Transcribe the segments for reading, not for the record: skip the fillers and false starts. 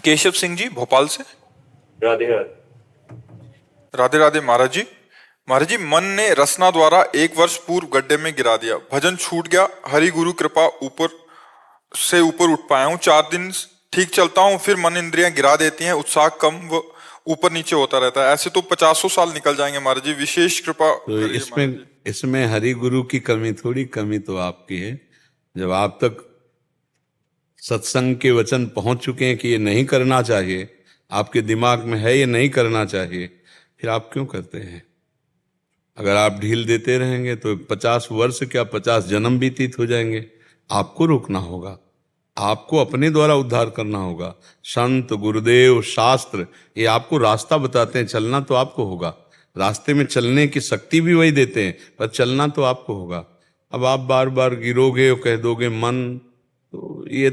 केशव सिंह जी भोपाल से। राधे राधे। राधे राधे महाराज जी। महाराज जी, मन ने रसना द्वारा 1 वर्ष पूर्व गड्ढे में गिरा दिया, भजन छूट गया, हरि गुरु कृपा ऊपर से ऊपर उठ पाया हूँ। 4 दिन ठीक चलता हूँ, फिर मन इंद्रियां गिरा देती हैं, उत्साह कम व ऊपर नीचे होता रहता है। ऐसे तो 50 साल निकल जाएंगे महाराज जी, विशेष कृपा तो करिए महाराज जी। इसमें हरि गुरु की कमी थोड़ी, कमी तो आपकी है। जब आप तक सत्संग के वचन पहुंच चुके हैं कि ये नहीं करना चाहिए, आपके दिमाग में है ये नहीं करना चाहिए, फिर आप क्यों करते हैं? अगर आप ढील देते रहेंगे तो 50 वर्ष क्या 50 जन्म व्यतीत हो जाएंगे। आपको रोकना होगा, आपको अपने द्वारा उद्धार करना होगा। संत, गुरुदेव, शास्त्र ये आपको रास्ता बताते हैं, चलना तो आपको होगा। रास्ते में चलने की शक्ति भी वही देते हैं, पर चलना तो आपको होगा। अब आप बार बार गिरोगे और कह दोगे मन, तो ये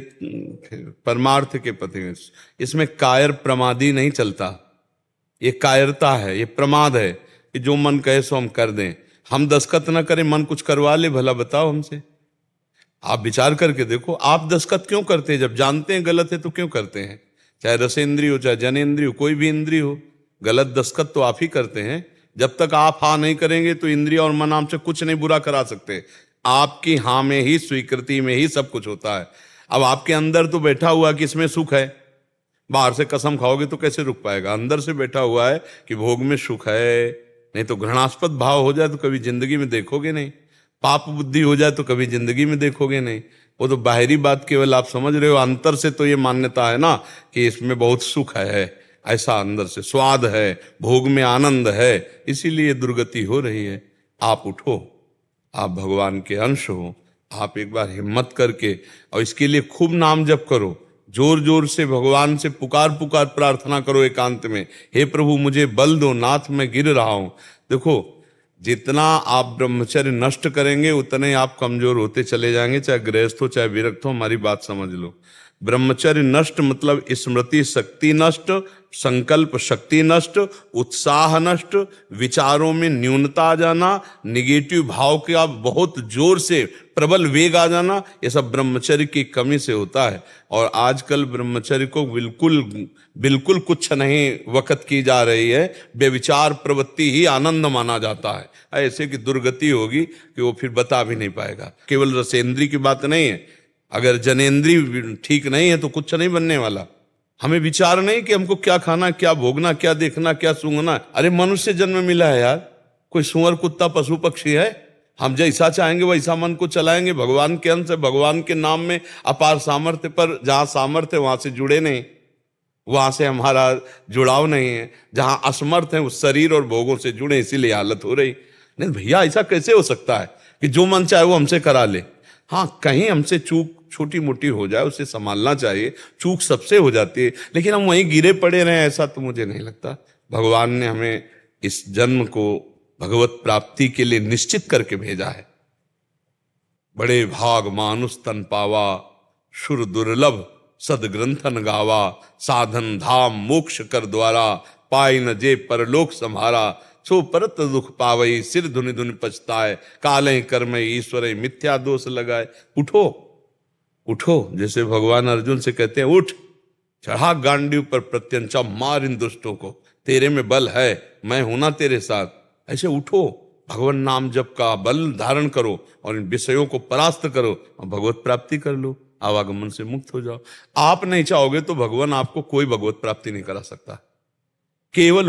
परमार्थ के पथे, इसमें कायर प्रमादी नहीं चलता। ये कायरता है, ये प्रमाद है कि जो मन कहे सो हम कर दें। हम दस्तखत न करें, मन कुछ करवा ले, भला बताओ हमसे। आप विचार करके देखो, आप दस्तखत क्यों करते हैं? जब जानते हैं गलत है तो क्यों करते हैं? चाहे रसेंद्रिय हो, चाहे जनेंद्रिय हो, कोई भी इंद्रिय हो, गलत दस्तखत तो आप ही करते हैं। जब तक आप हाँ नहीं करेंगे तो इंद्रिय और मन आपसे कुछ नहीं बुरा करा सकते। आपकी हाँ में ही, स्वीकृति में ही सब कुछ होता है। अब आपके अंदर तो बैठा हुआ कि इसमें सुख है, बाहर से कसम खाओगे तो कैसे रुक पाएगा? अंदर से बैठा हुआ है कि भोग में सुख है। नहीं तो घृणास्पद भाव हो जाए तो कभी जिंदगी में देखोगे नहीं, पाप बुद्धि हो जाए तो कभी जिंदगी में देखोगे नहीं। वो तो बाहरी बात केवल आप समझ रहे हो, अंतर से तो ये मान्यता है ना कि इसमें बहुत सुख है, ऐसा अंदर से स्वाद है, भोग में आनंद है, इसीलिए दुर्गति हो रही है। आप उठो, आप भगवान के अंश हो, आप एक बार हिम्मत करके और इसके लिए खूब नाम जप करो, जोर जोर से भगवान से पुकार पुकार प्रार्थना करो एकांत में, हे प्रभु मुझे बल दो, नाथ मैं गिर रहा हूं। देखो, जितना आप ब्रह्मचर्य नष्ट करेंगे उतने आप कमजोर होते चले जाएंगे, चाहे गृहस्थ हो चाहे विरक्त हो। हमारी बात समझ लो, ब्रह्मचर्य नष्ट मतलब स्मृति शक्ति नष्ट, संकल्प शक्ति नष्ट, उत्साह नष्ट, विचारों में न्यूनता आ जाना, निगेटिव भाव का बहुत जोर से प्रबल वेग आ जाना, ये सब ब्रह्मचर्य की कमी से होता है। और आजकल ब्रह्मचर्य को बिल्कुल कुछ नहीं वक़्त की जा रही है। बेविचार प्रवृत्ति ही आनंद माना जाता है। ऐसे की दुर्गति होगी कि वो फिर बता भी नहीं पाएगा। केवल रसेंद्री की बात नहीं है, अगर जनेंद्री ठीक नहीं है तो कुछ नहीं बनने वाला। हमें विचार नहीं कि हमको क्या खाना, क्या भोगना, क्या देखना, क्या सूंघना। अरे मनुष्य जन्म मिला है यार, कोई सुअर कुत्ता पशु पक्षी है? हम जैसा चाहेंगे वैसा मन को चलाएंगे। भगवान के अंश है, भगवान के नाम में अपार सामर्थ्य, पर जहां सामर्थ्य वहां से जुड़े नहीं, वहां से हमारा जुड़ाव नहीं है। जहां असमर्थ है उस शरीर और भोगों से जुड़े, इसीलिए हालत हो रही। नहीं भैया, ऐसा कैसे हो सकता है कि जो मन चाहे वो हमसे करा ले? हाँ, कहीं हमसे चूक छोटी मोटी हो जाए, उसे संभालना चाहिए। चूक सबसे हो जाती है, लेकिन हम वहीं गिरे पड़े रहे, ऐसा तो मुझे नहीं लगता। भगवान ने हमें इस जन्म को भगवत प्राप्ति के लिए निश्चित करके भेजा है। बड़े भाग मानुष तन पावा, शुर दुर्लभ सदग्रंथन गावा, साधन धाम मोक्ष कर द्वारा, पाई न जे परलोक संभारा, सो परत दुख पावई, सिर धुनि धुनि पछताए, काले कर्म ईश्वर मिथ्या दोष लगाए। उठो उठो, जैसे भगवान अर्जुन से कहते हैं, उठ, चढ़ा गांडी पर प्रत्यंचा, मार इन दुष्टों को, तेरे में बल है, मैं हूं ना तेरे साथ। ऐसे उठो, भगवान नाम जप का बल धारण करो और इन विषयों को परास्त करो और भगवत प्राप्ति कर लो, आवागमन से मुक्त हो जाओ। आप नहीं चाहोगे तो भगवान आपको कोई भगवत प्राप्ति नहीं करा सकता। केवल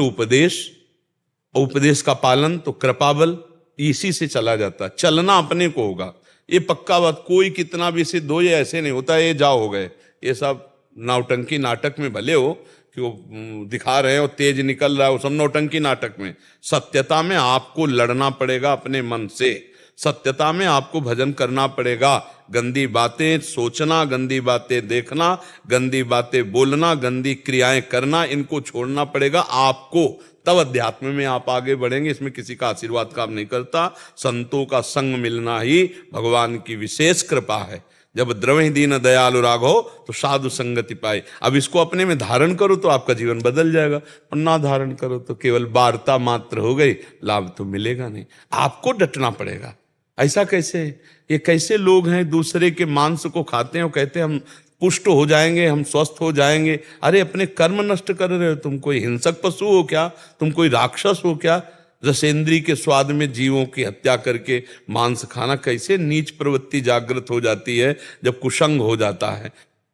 उपदेश का पालन, तो कृपा बल इसी से चला जाता है। चलना अपने को होगा, ये पक्का बात। कोई कितना भी सिद्ध हो, ये ऐसे नहीं होता ये जाओ हो गए। ये सब नौटंकी नाटक में भले हो कि वो दिखा रहे हो तेज निकल रहा है, वो सब नौटंकी नाटक में। सत्यता में आपको लड़ना पड़ेगा अपने मन से, सत्यता में आपको भजन करना पड़ेगा। गंदी बातें सोचना, गंदी बातें देखना, गंदी बातें बोलना, गंदी क्रियाएं करना, इनको छोड़ना पड़ेगा आपको। तब अध्यात्म में आप आगे बढ़ेंगे। इसमें किसी का आशीर्वाद काम नहीं करता। संतों का संग मिलना ही भगवान की विशेष कृपा है। जब द्रवहि दीन दयालु राघो तो साधु संगति पाए। अब इसको अपने में धारण करो तो आपका जीवन बदल जाएगा, और ना धारण करो तो केवल वार्ता मात्र हो गई, लाभ तो मिलेगा नहीं। आपको डटना पड़ेगा। ऐसा कैसे? ये कैसे लोग हैं दूसरे के मांस को खाते हैं और कहते हैं हम पुष्ट हो जाएंगे, हम स्वस्थ हो जाएंगे। अरे अपने कर्म नष्ट कर रहे हो तुम। कोई हिंसक पशु हो क्या? तुम कोई राक्षस हो क्या? रसेंद्री के स्वाद में जीवों की हत्या करके मांस खाना, कैसे नीच प्रवृत्ति जागृत हो जाती है जब कुसंग हो जाता है।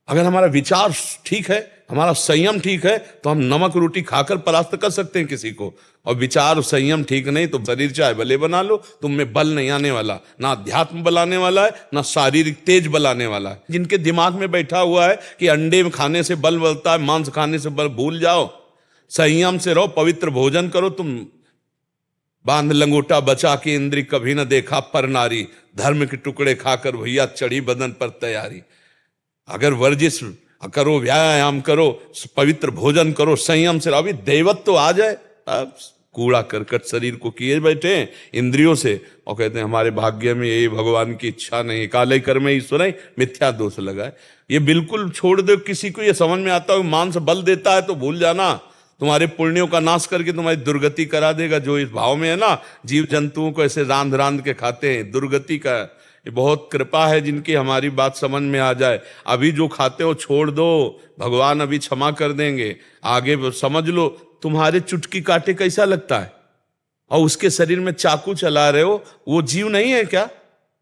अगर हमारा विचार ठीक है, हमारा संयम ठीक है, तो हम नमक रोटी खाकर परास्त कर सकते हैं किसी को। और विचार संयम ठीक नहीं तो शरीर चाहे भले बना लो, तुम में बल नहीं आने वाला, ना अध्यात्म बल आने वाला है, ना शारीरिक तेज बल आने वाला है। जिनके दिमाग में बैठा हुआ है कि अंडे में खाने से बल बढ़ता है, मांस खाने से बल, भूल जाओ। संयम से रहो, पवित्र भोजन करो। तुम बांध लंगोटा बचा के इंद्री कभी न देखा पर नारी, धर्म के टुकड़े खाकर भैया चढ़ी बदन पर तैयारी। अगर वर्जिश करो, व्यायाम करो, पवित्र भोजन करो, संयम से, अभी दैवत्व तो आ जाए। अब कूड़ा करकट शरीर को किए बैठे हैं इंद्रियों से, और कहते हैं हमारे भाग्य में ये भगवान की इच्छा नहीं, काले कर्म ईश्वर मिथ्या दोष लगा है। ये बिल्कुल छोड़ दो। किसी को ये समझ में आता है मांस बल देता है तो भूल जाना, तुम्हारे पुण्यों का नाश करके तुम्हारी दुर्गति करा देगा। जो इस भाव में है ना, जीव जंतुओं को ऐसे रांध रांध के खाते हैं, दुर्गति का ये बहुत कृपा है जिनकी हमारी बात समझ में आ जाए। अभी जो खाते हो छोड़ दो, भगवान अभी क्षमा कर देंगे। आगे समझ लो, तुम्हारे चुटकी काटे कैसा लगता है, और उसके शरीर में चाकू चला रहे हो, वो जीव नहीं है क्या?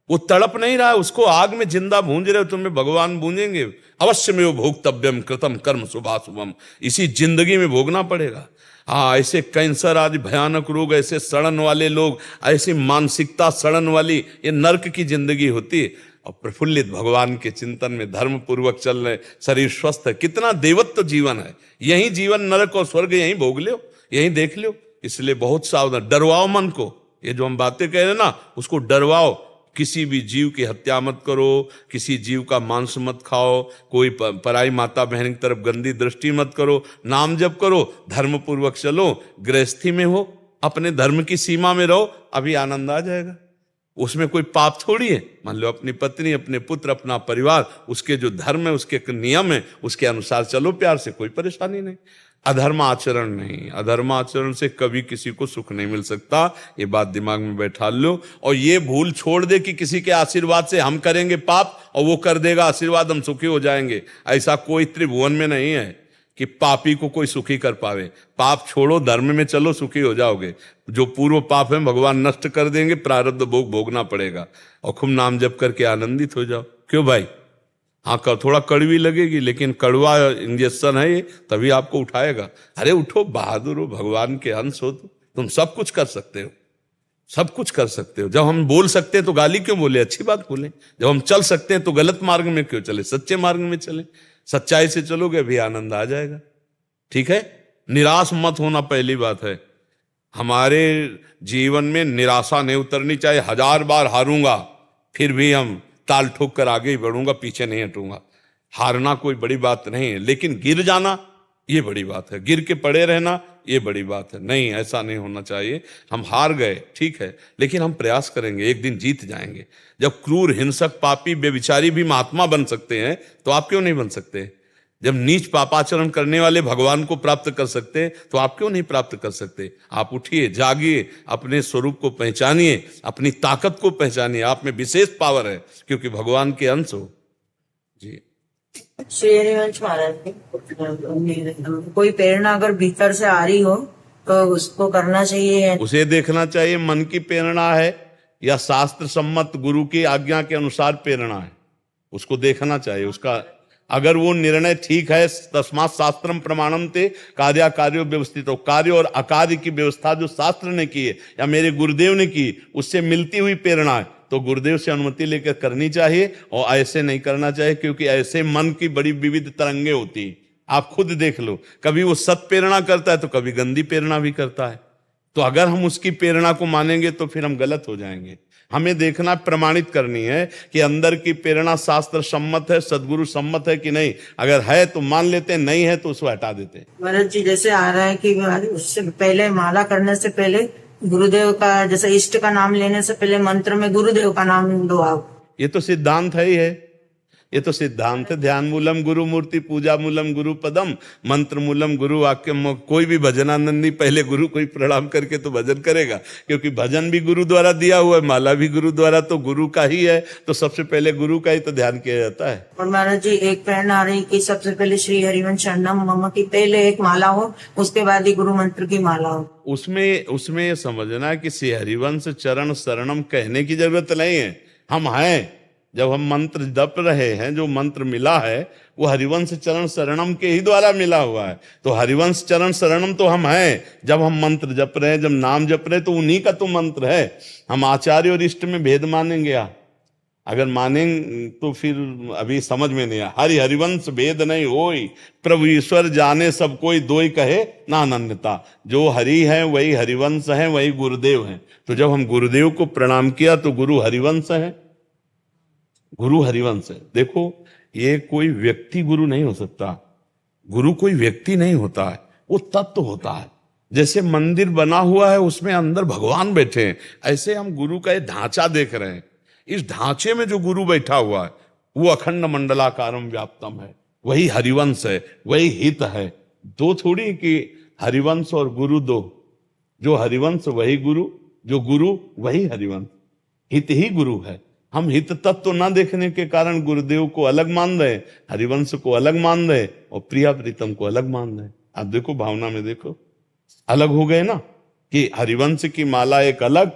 वो तड़प नहीं रहा है? उसको आग में जिंदा भूंज रहे हो, तुम्हें भगवान भूंजेंगे। अवश्य में वो भोक्तव्यम कृतम कर्म शुभाशुभम, इसी जिंदगी में भोगना पड़ेगा। हाँ, ऐसे कैंसर आदि भयानक रोग, ऐसे सड़न वाले लोग, ऐसी मानसिकता सड़न वाली, ये नर्क की जिंदगी होती है। और प्रफुल्लित भगवान के चिंतन में धर्म पूर्वक चल रहे, शरीर स्वस्थ है, कितना देवत्व जीवन है। यही जीवन, नरक और स्वर्ग यही भोग लो, यही देख लो। इसलिए बहुत सावधान, डरवाओ मन को। ये जो हम बातें कह रहे हैं ना, उसको डरवाओ। किसी भी जीव की हत्या मत करो, किसी जीव का मांस मत खाओ, कोई पराई माता बहन की तरफ गंदी दृष्टि मत करो, नाम जप करो, धर्म पूर्वक चलो, गृहस्थी में हो, अपने धर्म की सीमा में रहो, अभी आनंद आ जाएगा। उसमें कोई पाप थोड़ी है। मान लो अपनी पत्नी, अपने पुत्र, अपना परिवार, उसके जो धर्म है, उसके नियम है, उसके अनुसार चलो प्यार से, कोई परेशानी नहीं। अधर्म आचरण नहीं, अधर्म आचरण से कभी किसी को सुख नहीं मिल सकता। ये बात दिमाग में बैठा लो, और ये भूल छोड़ दे कि किसी के आशीर्वाद से हम करेंगे पाप और वो कर देगा आशीर्वाद, हम सुखी हो जाएंगे। ऐसा कोई त्रिभुवन में नहीं है कि पापी को कोई सुखी कर पावे। पाप छोड़ो, धर्म में चलो, सुखी हो जाओगे। जो पूर्व पाप है भगवान नष्ट कर देंगे, प्रारब्ध भोग भोगना पड़ेगा, और खूब नाम जप करके आनंदित हो जाओ। क्यों भाई? हाँ, थोड़ा कड़वी लगेगी, लेकिन कड़वा इंजेक्शन है ये, तभी आपको उठाएगा। अरे उठो, बहादुर हो, भगवान के अंश हो, तुम सब कुछ कर सकते हो, सब कुछ कर सकते हो। जब हम बोल सकते हैं तो गाली क्यों बोले, अच्छी बात बोले। जब हम चल सकते हैं तो गलत मार्ग में क्यों चले, सच्चे मार्ग में चले। सच्चाई से चलोगे भी आनंद आ जाएगा। ठीक है, निराश मत होना, पहली बात है। हमारे जीवन में निराशा नहीं उतरनी चाहिए। 1000 बार हारूंगा फिर भी हम ताल ठोक कर आगे ही बढ़ूंगा, पीछे नहीं हटूंगा। हारना कोई बड़ी बात नहीं है, लेकिन गिर जाना ये बड़ी बात है। गिर के पड़े रहना ये बड़ी बात है। नहीं, ऐसा नहीं होना चाहिए। हम हार गए ठीक है, लेकिन हम प्रयास करेंगे, एक दिन जीत जाएंगे। जब क्रूर, हिंसक, पापी, बेविचारी भी महात्मा बन सकते हैं, तो आप क्यों नहीं बन सकते? जब नीच पापाचरण करने वाले भगवान को प्राप्त कर सकते हैं, तो आप क्यों नहीं प्राप्त कर सकते? आप उठिए, जागिए, अपने स्वरूप को पहचानिए, अपनी ताकत को पहचानिए। आप में विशेष पावर है, क्योंकि भगवान के अंश हो। जी श्री हरिवंश महाराज जी, कोई प्रेरणा अगर भीतर से आ रही हो तो उसको करना चाहिए, उसे देखना चाहिए मन की प्रेरणा है या शास्त्र सम्मत गुरु की आज्ञा के अनुसार प्रेरणा है, उसको देखना चाहिए। उसका अगर वो निर्णय ठीक है, तस्मात् शास्त्रम प्रमाणम ते कार्य व्यवस्थित हो, कार्य और अकार्य की व्यवस्था जो शास्त्र ने की है या मेरे गुरुदेव ने की, उससे मिलती हुई प्रेरणा है, तो गुरुदेव से अनुमति लेकर करनी चाहिए। और ऐसे नहीं करना चाहिए, क्योंकि ऐसे मन की बड़ी विविध तरंगे होती है। आप खुद देख लो, कभी वो सत प्रेरणा करता है तो कभी गंदी प्रेरणा भी करता है। तो अगर हम उसकी प्रेरणा को मानेंगे तो फिर हम गलत हो जाएंगे। हमें देखना, प्रमाणित करनी है कि अंदर की प्रेरणा शास्त्र सम्मत है, सदगुरु सम्मत है कि नहीं। अगर है तो मान लेते हैं, नहीं है तो उसको हटा देते हैं। महाराज जी जैसे आ रहा है कि उससे पहले, माला करने से पहले गुरुदेव का, जैसे इष्ट का नाम लेने से पहले मंत्र में गुरुदेव का नाम लो आप। ये तो सिद्धांत है ही है। ये तो सिद्धांत है। ध्यान मूलम गुरु मूर्ति, पूजा मूलम गुरु पदम, मंत्र मूलम गुरु वाक्यम। कोई भी भजनानंदी पहले गुरु को ही प्रणाम करके तो भजन करेगा, क्योंकि भजन भी गुरु द्वारा दिया हुआ है, माला भी गुरु द्वारा, तो गुरु का ही है, तो सबसे पहले गुरु का ही तो ध्यान किया जाता है। और महाराज जी एक प्रेरणा आ रही कि सबसे पहले श्री हरिवंश शरणम मम की पहले एक माला हो, उसके बाद ही गुरु मंत्र की माला हो। उसमें ये समझना है कि श्री हरिवंश चरण शरणम कहने की जरूरत नहीं है, हम हैं। जब हम मंत्र जप रहे हैं, जो मंत्र मिला है वो हरिवंश चरण शरणम के ही द्वारा मिला हुआ है, तो हरिवंश चरण शरणम तो हम हैं। जब हम मंत्र जप रहे हैं, जब नाम जप रहे हैं, तो उन्हीं का तो मंत्र है। हम आचार्य और इष्ट में भेद मानेंगे या अगर मानेंगे तो फिर अभी समझ में नहीं आया। हरि हरिवंश भेद नहीं होई, प्रभु ईश्वर जाने सब कोई, दोई कहे ना अनन्यता। जो हरि है वही हरिवंश है, वही गुरुदेव है। तो जब हम गुरुदेव को प्रणाम किया तो गुरु हरिवंश है, गुरु हरिवंश है। देखो, ये कोई व्यक्ति गुरु नहीं हो सकता, गुरु कोई व्यक्ति नहीं होता है, वो तत्व होता है। जैसे मंदिर बना हुआ है, उसमें अंदर भगवान बैठे हैं, ऐसे हम गुरु का ये ढांचा देख रहे हैं। इस ढांचे में जो गुरु बैठा हुआ है वो अखंड मंडलाकारम व्याप्तम है, वही हरिवंश है, वही हित है। दो थोड़ी कि हरिवंश और गुरु दो, जो हरिवंश वही गुरु, जो गुरु वही हरिवंश। हित ही गुरु है। हम हित तत्व न देखने के कारण गुरुदेव को अलग मान रहे, हरिवंश को अलग मान रहे और प्रिया प्रीतम को अलग मान रहे। आप देखो, भावना में देखो, अलग हो गए ना, कि हरिवंश की माला एक अलग,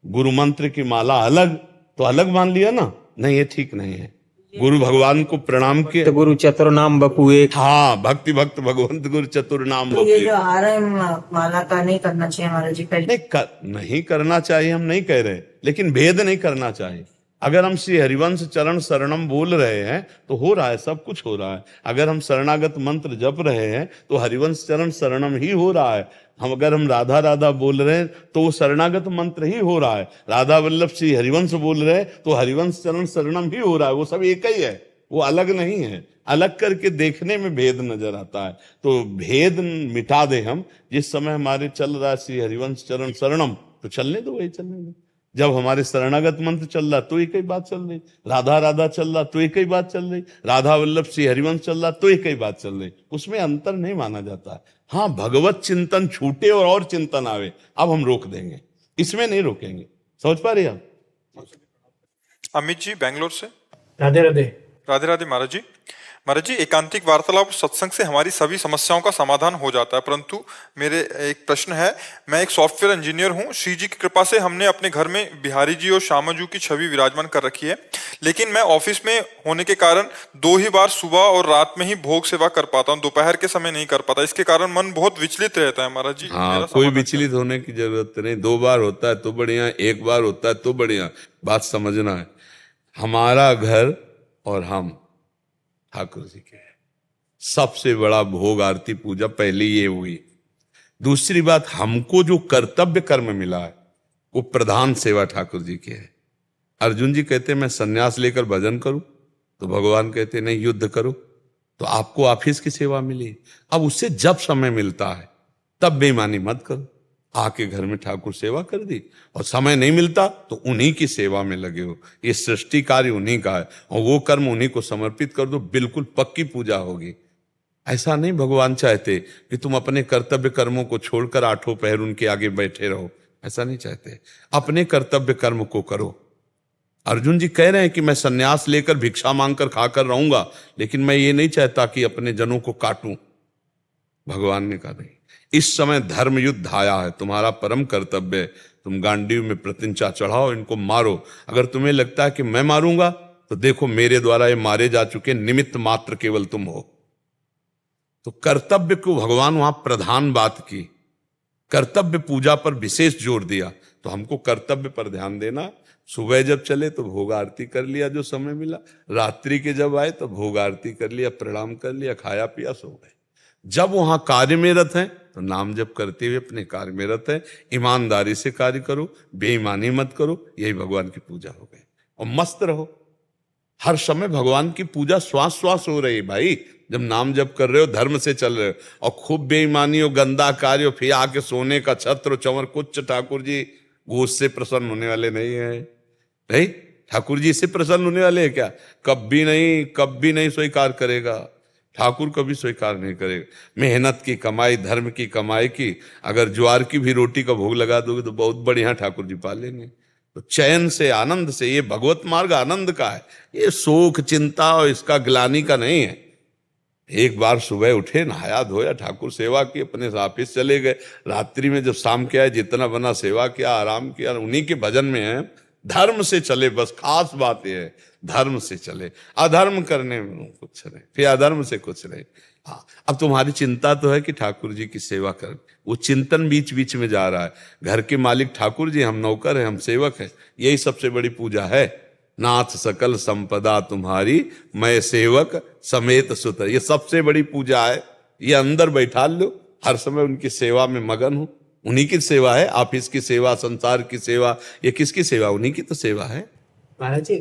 गुरु मंत्र की माला अलग, तो अलग मान लिया ना। नहीं, ये ठीक नहीं है। गुरु भगवान को प्रणाम किए, गुरु चतुर नाम बपू एक। हाँ, भक्ति भक्त भगवंत गुरु चतुर नाम तो ये बपू। जो आ रहा है माला का नहीं करना चाहिए महाराज जी पहले। नहीं करना चाहिए, हम नहीं कह रहे, लेकिन भेद नहीं करना चाहिए। अगर हम श्री हरिवंश चरण शरणम बोल रहे हैं तो हो रहा है, सब कुछ हो रहा है। अगर हम शरणागत मंत्र जप रहे हैं तो हरिवंश चरण शरणम ही हो रहा है। अगर हम राधा राधा बोल रहे हैं तो वो शरणागत मंत्र ही हो रहा है। राधा वल्लभ श्री हरिवंश बोल रहे हैं तो हरिवंश चरण शरणम ही हो रहा है। वो सब एक ही है, वो अलग नहीं है। अलग करके देखने में भेद नजर आता है, तो भेद मिटा दे हम। जिस समय हमारे चल रहा है श्री हरिवंश चरण शरणम, तो चलने दो, वही चलने दो। जब हमारे शरणागत मंत्र चल रहा तो एक ही बात चल रही, राधा राधा चल रहा तो एक ही बात चल रही, राधा वल्लभ श्री हरिवंश चल रहा तो एक ही बात चल रही, उसमें अंतर नहीं माना जाता है। हाँ, भगवत चिंतन छूटे और चिंतन आवे, अब हम रोक देंगे, इसमें नहीं रोकेंगे। समझ पा रहे आप? अमित जी बेंगलोर से। राधे राधे। राधे राधे महाराज जी। महाराज जी, एकांतिक वार्तालाप सत्संग से हमारी सभी समस्याओं का समाधान हो जाता है, परंतु मेरे एक प्रश्न है। मैं एक सॉफ्टवेयर इंजीनियर हूं। श्री जी की कृपा से हमने अपने घर में बिहारी जी और श्यामा जी की छवि विराजमान कर रखी है, लेकिन मैं ऑफिस में होने के कारण 2 ही बार सुबह और रात में ही भोग सेवा कर पाता हूं, दोपहर के समय नहीं कर पाता। इसके कारण मन बहुत विचलित रहता है महाराज जी। हाँ, कोई विचलित होने की जरूरत नहीं। 2 बार होता है तो बढ़िया, 1 बार होता है तो बढ़िया। बात समझना है, हमारा घर और हम ठाकुर जी के हैं। सबसे बड़ा भोग आरती पूजा पहले ये हुई। दूसरी बात, हमको जो कर्तव्य कर्म मिला है वो प्रधान सेवा ठाकुर जी की है। अर्जुन जी कहते मैं सन्यास लेकर भजन करूं, तो भगवान कहते नहीं, युद्ध करो। तो आपको ऑफिस की सेवा मिली। अब उससे जब समय मिलता है तब बेईमानी मत करो। आके घर में ठाकुर सेवा कर दी, और समय नहीं मिलता तो उन्हीं की सेवा में लगे हो। ये सृष्टि कार्य उन्हीं का है और वो कर्म उन्हीं को समर्पित कर दो, बिल्कुल पक्की पूजा होगी। ऐसा नहीं भगवान चाहते कि तुम अपने कर्तव्य कर्मों को छोड़कर 8 पहर उनके आगे बैठे रहो, ऐसा नहीं चाहते। अपने कर्तव्य कर्म को करो। अर्जुन जी कह रहे हैं कि मैं सन्यास लेकर भिक्षा मांगकर खाकर रहूंगा, लेकिन मैं ये नहीं चाहता कि अपने जनों को काटूं। भगवान ने कहा नहीं, इस समय धर्म युद्ध आया है, तुम्हारा परम कर्तव्य है, तुम गांडीव में प्रतिंचा चढ़ाओ, इनको मारो। अगर तुम्हें लगता है कि मैं मारूंगा तो देखो मेरे द्वारा ये मारे जा चुके, निमित्त मात्र केवल तुम हो। तो कर्तव्य को भगवान वहां प्रधान बात की, कर्तव्य पूजा पर विशेष जोर दिया। तो हमको कर्तव्य पर ध्यान देना। सुबह जब चले तो भोग आरती कर लिया जो समय मिला, रात्रि के जब आए तो भोग आरती कर लिया, प्रणाम कर लिया, खाया पिया, सो गए। जब वहां कार्य में रत हैं तो नाम जप करते हुए अपने कार्य में रत है। ईमानदारी से कार्य करो, बेईमानी मत करो, यही भगवान की पूजा हो गई। और मस्त रहो, हर समय भगवान की पूजा श्वास श्वास हो रही है भाई। जब नाम जप कर रहे हो, धर्म से चल रहे हो, और खूब बेईमानी हो, गंदा कार्य हो, फिर आके सोने का छत्र चंवर कुछ ठाकुर जी घूस से प्रसन्न होने वाले नहीं है। भाई ठाकुर जी इससे प्रसन्न होने वाले हैं क्या? कभी नहीं, कभी नहीं स्वीकार करेगा। ठाकुर कभी स्वीकार नहीं करेगा। मेहनत की कमाई, धर्म की कमाई की, अगर ज्वार की भी रोटी का भोग लगा दोगे तो बहुत बढ़िया ठाकुर जी पा लेंगे। तो चैन से, आनंद से, ये भगवत मार्ग आनंद का है, ये शोक चिंता और इसका ग्लानि का नहीं है। एक बार सुबह उठे, नहाया धोया, ठाकुर सेवा की, अपने ऑफिस चले गए। रात्रि में जब शाम के आए, जितना बना सेवा किया, आराम किया, उन्हीं के भजन में है। धर्म से चले, बस खास बात यह है, धर्म से चले, अधर्म करने में कुछ नहीं, फिर अधर्म से कुछ नहीं। हाँ, अब तुम्हारी चिंता तो है कि ठाकुर जी की सेवा कर, वो चिंतन बीच बीच में जा रहा है। घर के मालिक ठाकुर जी, हम नौकर हैं, हम सेवक हैं, यही सबसे बड़ी पूजा है। नाथ सकल संपदा तुम्हारी, मैं सेवक समेत सुत, ये सबसे बड़ी पूजा है। ये अंदर बैठा लो, हर समय उनकी सेवा में मगन हूं। उन्हीं की सेवा है, ऑफिस की सेवा, संसार की सेवा, ये किसकी सेवा? उन्हीं की तो सेवा है। महाराज जी,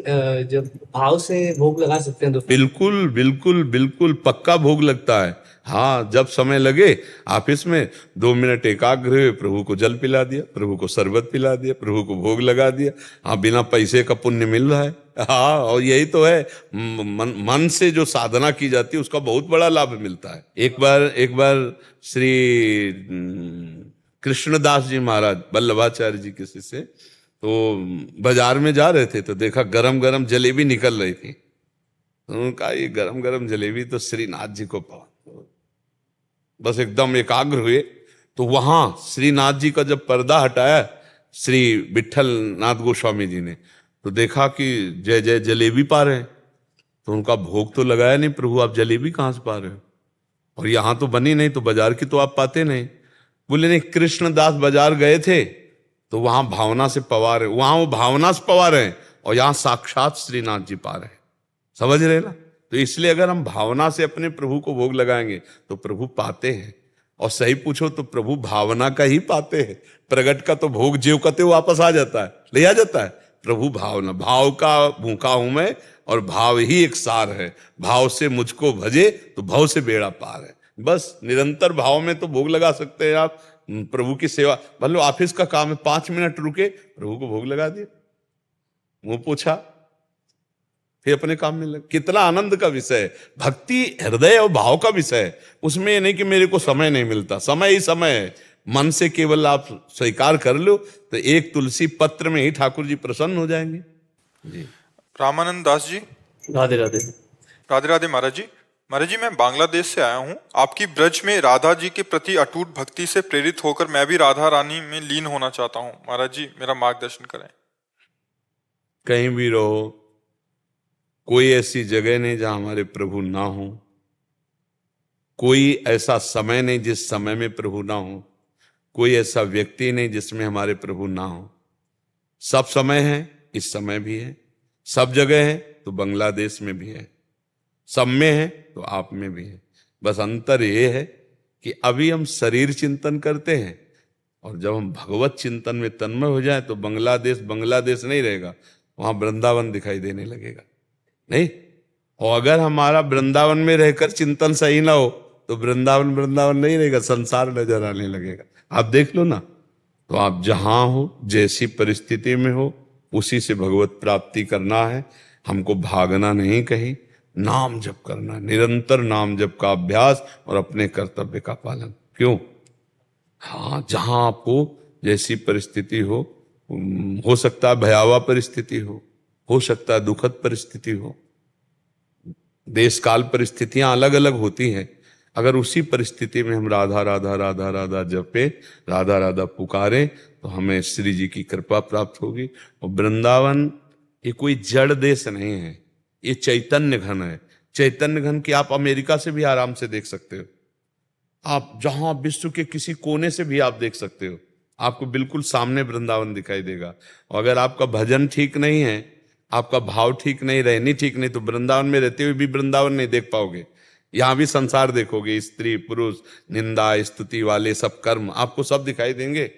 जब भाव से भोग लगा सकते हैं तो बिल्कुल बिल्कुल बिल्कुल पक्का भोग लगता है। हाँ, जब समय लगे ऑफिस में 2 मिनट एकाग्र हुए, प्रभु को जल पिला दिया, प्रभु को शरबत पिला दिया, प्रभु को भोग लगा दिया। हाँ, बिना पैसे का पुण्य मिल रहा है। हाँ, और यही तो है, मन से जो साधना की जाती है उसका बहुत बड़ा लाभ मिलता है। एक बार श्री कृष्णदास जी महाराज, वल्लभाचार्य जी के शिष्य, तो बाजार में जा रहे थे, तो देखा गरम गरम जलेबी निकल रही थी। तो उन्होंने कहा, ये गरम गरम जलेबी तो श्रीनाथ जी को पाओ। बस एकदम एकाग्र हुए। तो वहां श्रीनाथ जी का जब पर्दा हटाया श्री विठल नाथ गोस्वामी जी ने, तो देखा कि जय जय जलेबी पा रहे हैं। तो उनका भोग तो लगाया नहीं, प्रभु आप जलेबी कहां से पा रहे हो? और यहां तो बनी नहीं, तो बाजार की तो आप पाते नहीं। बोले नहीं, कृष्णदास बाजार गए थे तो वहां भावना से पवा रहे, वहां वो भावना से पवा रहे हैं, और यहां साक्षात श्रीनाथ जी पा रहे हैं। समझ रहे ना? तो इसलिए अगर हम भावना से अपने प्रभु को भोग लगाएंगे तो प्रभु पाते हैं। और सही पूछो तो प्रभु भावना का ही पाते हैं। प्रगट का तो भोग ज्यों कते वापस आ जाता है, ले आ जाता है। प्रभु भावना, भाव का भूखा हूं मैं, और भाव ही एक सार है। भाव से मुझको भजे तो भाव से बेड़ा पार है। बस निरंतर भाव में तो भोग लगा सकते हैं आप। प्रभु की सेवा, मान लो ऑफिस का काम है, 5 मिनट रुके, प्रभु को भोग लगा दिया, मुंह पूछा, फिर अपने काम में लग। कितना आनंद का विषय है। भक्ति हृदय और भाव का विषय है। उसमें ये नहीं कि मेरे को समय नहीं मिलता, समय ही समय है। मन से केवल आप स्वीकार कर लो तो एक तुलसी पत्र में ही ठाकुर जी प्रसन्न हो जाएंगे। जी, रामानंद दास जी, राधे राधे। राधे राधे महाराज जी। महाराज जी, मैं बांग्लादेश से आया हूँ। आपकी ब्रज में राधा जी के प्रति अटूट भक्ति से प्रेरित होकर मैं भी राधा रानी में लीन होना चाहता हूँ। महाराज जी, मेरा मार्गदर्शन करें। कहीं भी रहो, कोई ऐसी जगह नहीं जहां हमारे प्रभु ना हो। कोई ऐसा समय नहीं जिस समय में प्रभु ना हो। कोई ऐसा व्यक्ति नहीं जिसमें हमारे प्रभु ना हो। सब समय है, इस समय भी है। सब जगह है तो बांग्लादेश में भी है। सब में है तो आप में भी है। बस अंतर ये है कि अभी हम शरीर चिंतन करते हैं, और जब हम भगवत चिंतन में तन्मय हो जाए तो बांग्लादेश नहीं रहेगा, वहां वृंदावन दिखाई देने लगेगा। नहीं, और अगर हमारा वृंदावन में रहकर चिंतन सही ना हो तो वृंदावन नहीं रहेगा, संसार नजर आने लगेगा। आप देख लो ना। तो आप जहां हो, जैसी परिस्थिति में हो, उसी से भगवत प्राप्ति करना है। हमको भागना नहीं कहीं, नाम जप करना, निरंतर नाम जप का अभ्यास और अपने कर्तव्य का पालन। क्यों? हाँ, जहां आपको जैसी परिस्थिति हो सकता है भयावह परिस्थिति हो सकता है दुखद परिस्थिति हो। देश काल परिस्थितियां अलग अलग होती हैं। अगर उसी परिस्थिति में हम राधा राधा राधा राधा जपे, राधा राधा पुकारें, तो हमें श्री जी की कृपा प्राप्त होगी। और वृंदावन ये कोई जड़ देश नहीं है, ये चैतन्य घन है। चैतन्य घन की आप अमेरिका से भी आराम से देख सकते हो। आप जहां विश्व के किसी कोने से भी आप देख सकते हो, आपको बिल्कुल सामने वृंदावन दिखाई देगा। और अगर आपका भजन ठीक नहीं है, आपका भाव ठीक नहीं, रहनी ठीक नहीं, तो वृंदावन में रहते हुए भी वृंदावन नहीं देख पाओगे। यहां भी संसार देखोगे, स्त्री पुरुष, निंदा स्तुति वाले सब कर्म आपको सब दिखाई देंगे।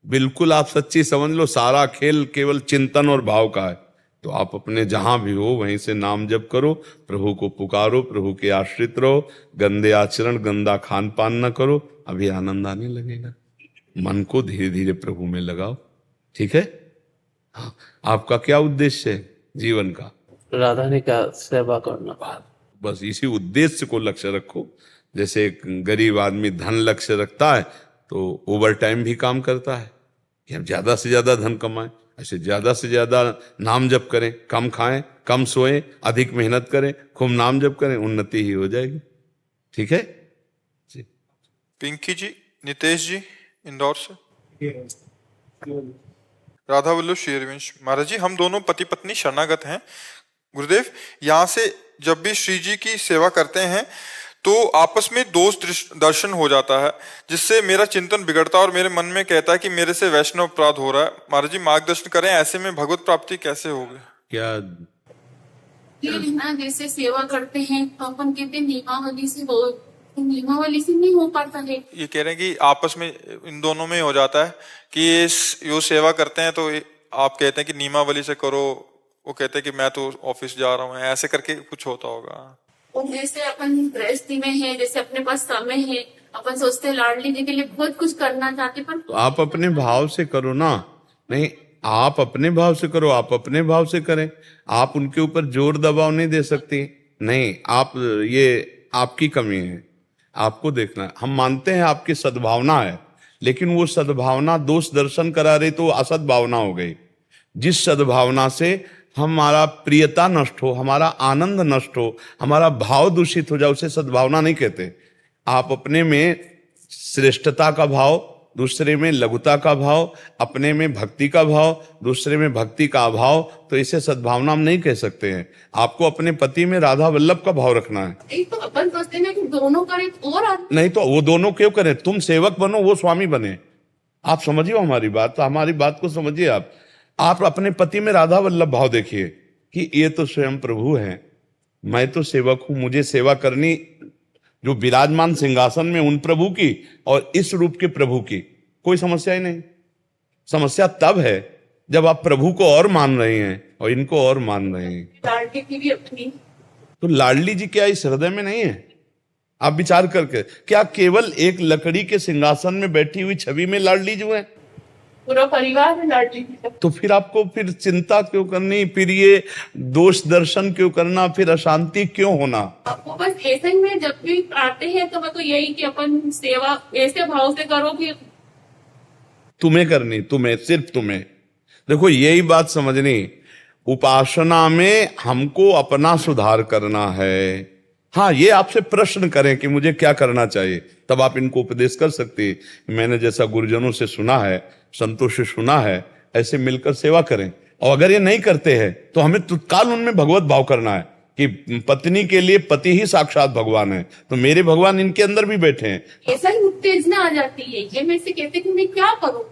बिल्कुल आप सच्ची समझ लो, सारा खेल केवल चिंतन और भाव का है। तो आप अपने जहां भी हो वहीं से नाम जप करो, प्रभु को पुकारो, प्रभु के आश्रित रहो, गंदे आचरण गंदा खान पान न करो, अभी आनंद आने लगेगा। मन को धीरे धीरे प्रभु में लगाओ। ठीक है? हाँ, आपका क्या उद्देश्य है? जीवन का। राधा रानी का सेवा करना। बस इसी उद्देश्य को लक्ष्य रखो। जैसे एक गरीब आदमी धन लक्ष्य रखता है तो ओवर टाइम भी काम करता है कि हम ज्यादा से ज्यादा धन कमाएं, ऐसे ज्यादा से ज्यादा नाम जप करें, कम खाएं, कम सोएं, अधिक मेहनत करें, खूब नाम जप करें, उन्नति ही हो जाएगी। ठीक है जी। पिंकी जी, नितेश जी इंदौर से। राधा वल्लभ श्री हरिवंश महाराज जी, हम दोनों पति पत्नी शरणागत हैं गुरुदेव। यहाँ से जब भी श्री जी की सेवा करते हैं तो आपस में दोष दर्शन हो जाता है, जिससे मेरा चिंतन बिगड़ता है और मेरे मन में कहता है कि मेरे से वैष्णव अपराध हो रहा है। महाराज जी मार्गदर्शन करें, ऐसे में भगवत प्राप्ति कैसे होगी? क्या ये ना जैसे सेवा करते हैं तो अपन कहते हैं नियमावली से हो, नियमावली से नहीं हो पाता है। ये कह रहे हैं कि आपस में इन दोनों में हो जाता है कि ये सेवा करते हैं तो आप कहते हैं कि नियमावली से करो, वो कहते हैं कि मैं तो ऑफिस जा रहा हूँ, ऐसे करके कुछ होता होगा। और जैसे अपन गृहस्थी में है, जैसे अपने पास समय है, अपन सोचते हैं लाडली जी के लिए बहुत कुछ करना चाहते, पर तो आप अपने भाव से करो ना। नहीं, आप अपने भाव से करो, आप अपने भाव से करें। आप उनके ऊपर जोर दबाव नहीं दे सकती। नहीं, आप ये आपकी कमी है, आपको देखना है। हम मानते हैं आपकी सद्भावना है, लेकिन वो सद्भावना दोष दर्शन करा रही तो असद्भावना हो गई। जिस सद्भावना से हमारा प्रियता नष्ट हो, हमारा आनंद नष्ट हो, हमारा भाव दूषित हो जाए, उसे सद्भावना नहीं कहते। आप अपने में श्रेष्ठता का भाव, दूसरे में लघुता का भाव, अपने में भक्ति का भाव, दूसरे में भक्ति का अभाव, तो इसे सद्भावना हम नहीं कह सकते हैं। आपको अपने पति में राधा वल्लभ का भाव रखना है। एक तो अपन सोचते हैं कि दोनों करें और नहीं तो वो दोनों क्यों करें? तुम सेवक बनो, वो स्वामी बने। आप समझिए हमारी बात, तो हमारी बात को समझिए। आप अपने पति में राधा वल्लभ भाव देखिए कि ये तो स्वयं प्रभु हैं, मैं तो सेवक हूं, मुझे सेवा करनी जो विराजमान सिंहासन में उन प्रभु की और इस रूप के प्रभु की कोई समस्या ही नहीं। समस्या तब है जब आप प्रभु को और मान रहे हैं और इनको और मान रहे हैं। लाडली की भी अपनी, तो लाडली जी क्या इस हृदय में नहीं है? आप विचार करके, क्या केवल एक लकड़ी के सिंहासन में बैठी हुई छवि में लाडली जी है? पूरा परिवार है लाडली जी का। तो फिर आपको फिर चिंता क्यों करनी, फिर ये दोष दर्शन क्यों करना, फिर अशांति क्यों होना? आपको बस ऐसे ही में जब भी आते हैं तो मैं तो यही कि अपन सेवा ऐसे भाव से करो कि तुम्हें करनी, तुम्हें, सिर्फ तुम्हें। देखो यही बात समझनी, उपासना में हमको अपना सुधार करना है। हाँ, ये आपसे प्रश्न करें कि मुझे क्या करना चाहिए, तब आप इनको उपदेश कर सकते हैं। मैंने जैसा गुरुजनों से सुना है, संतों से सुना है, ऐसे मिलकर सेवा करें। और अगर ये नहीं करते हैं तो हमें तत्काल उनमें भगवत भाव करना है कि पत्नी के लिए पति ही साक्षात भगवान है, तो मेरे भगवान इनके अंदर भी बैठे हैं। ऐसा ही उत्तेजना आ जाती है। ये मेरे से कहते कि मैं क्या करूं।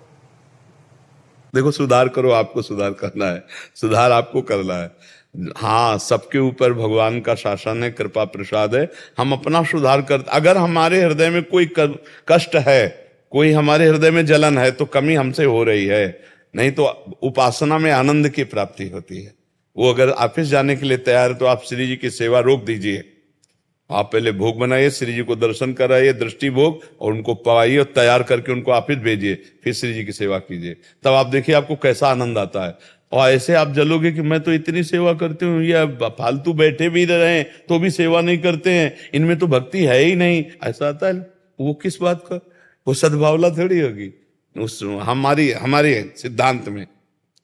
देखो, सुधार करो, आपको सुधार करना है, सुधार आपको करना है। हाँ, सबके ऊपर भगवान का शासन है, कृपा प्रसाद है। हम अपना सुधार कर, अगर हमारे हृदय में कोई कष्ट है, कोई हमारे हृदय में जलन है, तो कमी हमसे हो रही है। नहीं तो उपासना में आनंद की प्राप्ति होती है। वो अगर ऑफिस जाने के लिए तैयार है तो आप श्री जी की सेवा रोक दीजिए। आप पहले भोग बनाइए, श्री जी को दर्शन कराइए, दृष्टि भोग, और उनको पवाइए और तैयार करके उनको ऑफिस भेजिए, फिर श्री जी की सेवा कीजिए। तब आप देखिए आपको कैसा आनंद आता है। और ऐसे आप जलोगे कि मैं तो इतनी सेवा करती हूँ, या फालतू बैठे भी रहे तो भी सेवा नहीं करते हैं, इनमें तो भक्ति है ही नहीं, ऐसा आता है। वो किस बात का? वो सद्भावना थोड़ी होगी। उस हमारे सिद्धांत में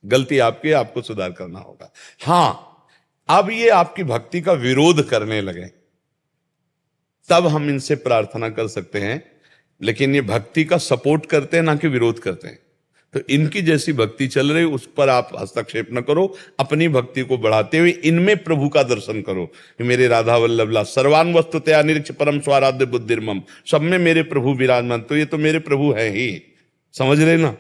गलती आपकी, आपको सुधार करना होगा। हाँ, अब ये आपकी भक्ति का विरोध करने लगे तब हम इनसे प्रार्थना कर सकते हैं, लेकिन ये भक्ति का सपोर्ट करते हैं, ना कि विरोध करते हैं। तो इनकी जैसी भक्ति चल रही उस पर आप हस्तक्षेप न करो, अपनी भक्ति को बढ़ाते हुए इनमें प्रभु का दर्शन करो कि मेरे राधा वल्लभला सर्वान वस्तुतया निरीक्ष परम स्वाराध्य बुद्धिर्मम, सब में मेरे प्रभु विराजमान, तो ये तो मेरे प्रभु हैं ही। समझ रहे ना?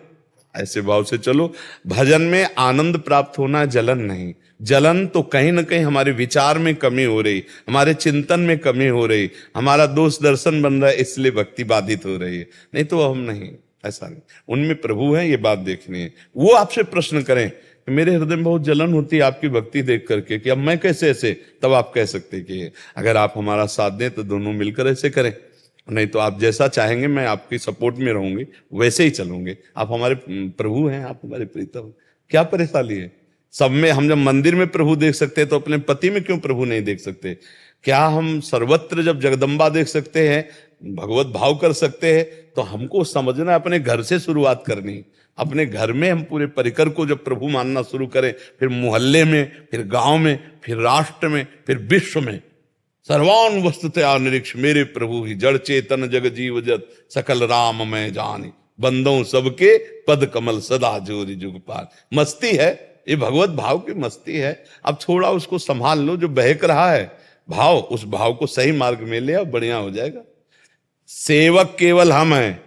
ऐसे भाव से चलो। भजन में आनंद प्राप्त होना, जलन नहीं। जलन तो कहीं ना कहीं हमारे विचार में कमी हो रही, हमारे चिंतन में कमी हो रही, हमारा दोष दर्शन बन रहा है, इसलिए भक्ति बाधित हो रही है। नहीं तो हम नहीं, ऐसा नहीं। उनमें प्रभु है, ये बात देखनी है। वो आपसे प्रश्न करें कि मेरे हृदय में बहुत जलन होती है आपकी भक्ति देख करके, कि अब मैं कैसे ऐसे, तब आप कह सकते हैं कि अगर आप हमारा साथ दें तो दोनों मिलकर ऐसे करें, नहीं तो आप जैसा चाहेंगे मैं आपकी सपोर्ट में रहूंगी, वैसे ही चलूंगे। आप हमारे प्रभु हैं, आप हमारे प्रीतम, क्या परेशानी है? सब में हम जब मंदिर में प्रभु देख सकते हैं तो अपने पति में क्यों प्रभु नहीं देख सकते? क्या हम सर्वत्र जब जगदम्बा देख सकते हैं, भगवत भाव कर सकते हैं, तो हमको समझना अपने घर से शुरुआत करनी। अपने घर में हम पूरे परिकर को जब प्रभु मानना शुरू करें, फिर मोहल्ले में, फिर गांव में, फिर राष्ट्र में, फिर विश्व में, सर्वान वस्तुतया निरीक्ष मेरे प्रभु ही जड़ चेतन जग जीव जत सकल राम मैं जानी बंदों सबके पद कमल सदा जोरी जुग पार। मस्ती है ये, भगवत भाव की मस्ती है। अब थोड़ा उसको संभाल लो, जो बहक रहा है भाव, उस भाव को सही मार्ग में ले आओ, बढ़िया हो जाएगा। सेवक केवल हम हैं,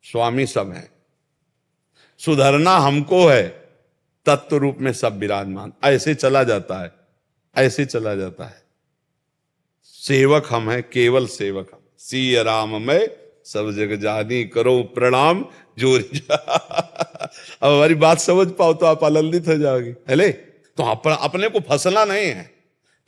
स्वामी सब हैं। सुधरना हमको है, तत्व रूप में सब विराजमान। ऐसे चला जाता है, ऐसे चला जाता है। सेवक हम हैं, केवल सेवक हम। सिय राम मैं सब जग जानी करो प्रणाम जोरी अब हमारी बात समझ पाओ तो आप आनंदित हो जाओगे। हेले तो अपने को फंसना नहीं है।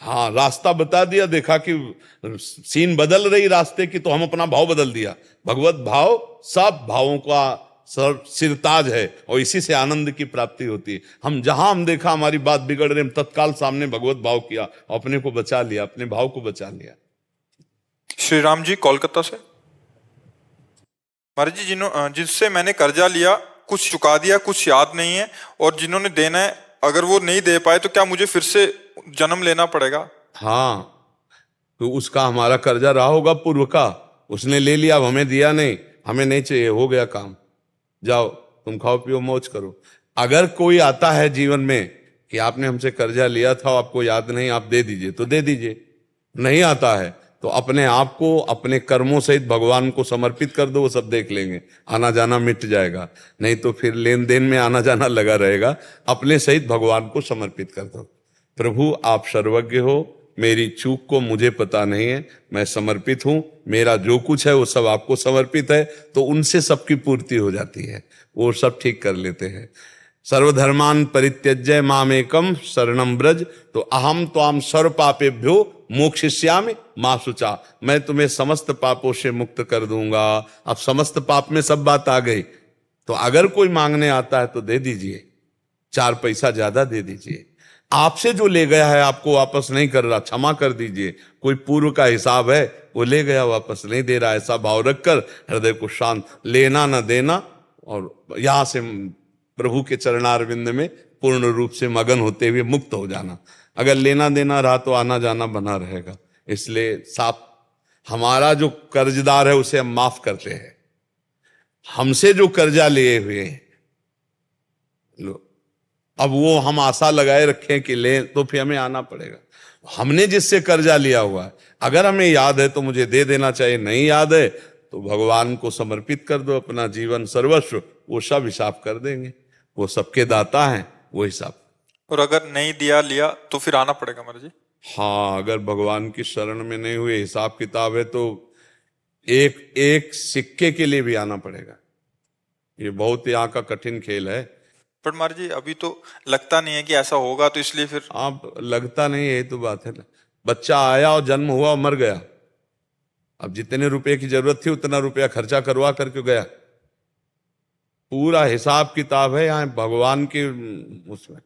हाँ, रास्ता बता दिया, देखा कि सीन बदल रही रास्ते की, तो हम अपना भाव बदल दिया। भगवत भाव सब भावों का सिरताज है और इसी से आनंद की प्राप्ति होती है। हम जहां हम देखा हमारी बात बिगड़ रही, हम तत्काल सामने भगवत भाव किया, अपने को बचा लिया, अपने भाव को बचा लिया। श्री राम जी कोलकाता से। महाराज जी, जिससे मैंने कर्जा लिया, कुछ चुका दिया, कुछ याद नहीं है, और जिन्होंने देना है अगर वो नहीं दे पाए तो क्या मुझे फिर से जन्म लेना पड़ेगा? हाँ, तो उसका हमारा कर्जा रहा होगा पूर्व का, उसने ले लिया, अब हमें दिया नहीं, हमें नहीं चाहिए, हो गया काम, जाओ तुम खाओ पियो मौज करो। अगर कोई आता है जीवन में कि आपने हमसे कर्जा लिया था, आपको याद नहीं, आप दे दीजिए, तो दे दीजिए। नहीं आता है तो अपने आप को अपने कर्मों सहित भगवान को समर्पित कर दो, वो सब देख लेंगे, आना जाना मिट जाएगा। नहीं तो फिर लेन देन में आना जाना लगा रहेगा। अपने सहित भगवान को समर्पित कर दो। प्रभु आप सर्वज्ञ हो, मेरी चूक को मुझे पता नहीं है, मैं समर्पित हूं, मेरा जो कुछ है वो सब आपको समर्पित है, तो उनसे सबकी पूर्ति हो जाती है, वो सब ठीक कर लेते हैं। सर्वधर्मान परित्यज्य मामेकम शरणम ब्रज, तो अहम त्वाम सर्व पापेभ्यो मोक्षयिष्यामि मा शुचा, मैं तुम्हें समस्त पापों से मुक्त कर दूंगा। अब समस्त पाप में सब बात आ गई, तो अगर कोई मांगने आता है तो दे दीजिए, 4 पैसा ज्यादा दे दीजिए। आपसे जो ले गया है आपको वापस नहीं कर रहा, क्षमा कर दीजिए। कोई पूर्व का हिसाब है, वो ले गया वापस नहीं दे रहा, ऐसा भाव रखकर हृदय को शांत, लेना न देना, और यहां से प्रभु के चरणारविंद में पूर्ण रूप से मगन होते हुए मुक्त हो जाना। अगर लेना देना रहा तो आना जाना बना रहेगा। इसलिए साफ, हमारा जो कर्जदार है उसे हम माफ करते हैं। हमसे जो कर्जा लिए हुए लो, अब वो हम आशा लगाए रखें कि ले, तो फिर हमें आना पड़ेगा। हमने जिससे कर्जा लिया हुआ है, अगर हमें याद है तो मुझे दे देना चाहिए, नहीं याद है तो भगवान को समर्पित कर दो अपना जीवन सर्वस्व, वो सब हिसाब कर देंगे, वो सबके दाता हैं, वो हिसाब। और अगर नहीं दिया लिया तो फिर आना पड़ेगा महाराज जी? हाँ, अगर भगवान की शरण में नहीं हुए, हिसाब किताब है, तो एक एक सिक्के के लिए भी आना पड़ेगा। ये बहुत यहाँ का कठिन खेल है। पर महाराज जी अभी तो लगता नहीं है कि ऐसा होगा, तो इसलिए फिर आप लगता नहीं है, तो बात है ना। बच्चा आया और जन्म हुआ और मर गया, अब जितने रुपए की जरूरत थी उतना रुपया खर्चा करवा करके गया। पूरा हिसाब किताब है यहाँ भगवान के उसमें।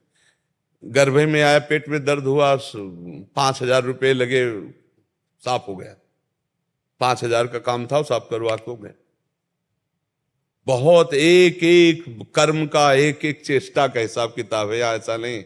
गर्भ में आया, पेट में दर्द हुआ, 5,000 रुपये लगे, साफ हो गया। 5,000 का काम था, साफ करवा के हो गया। बहुत एक एक कर्म का, एक एक चेष्टा का हिसाब किताब है, ऐसा नहीं,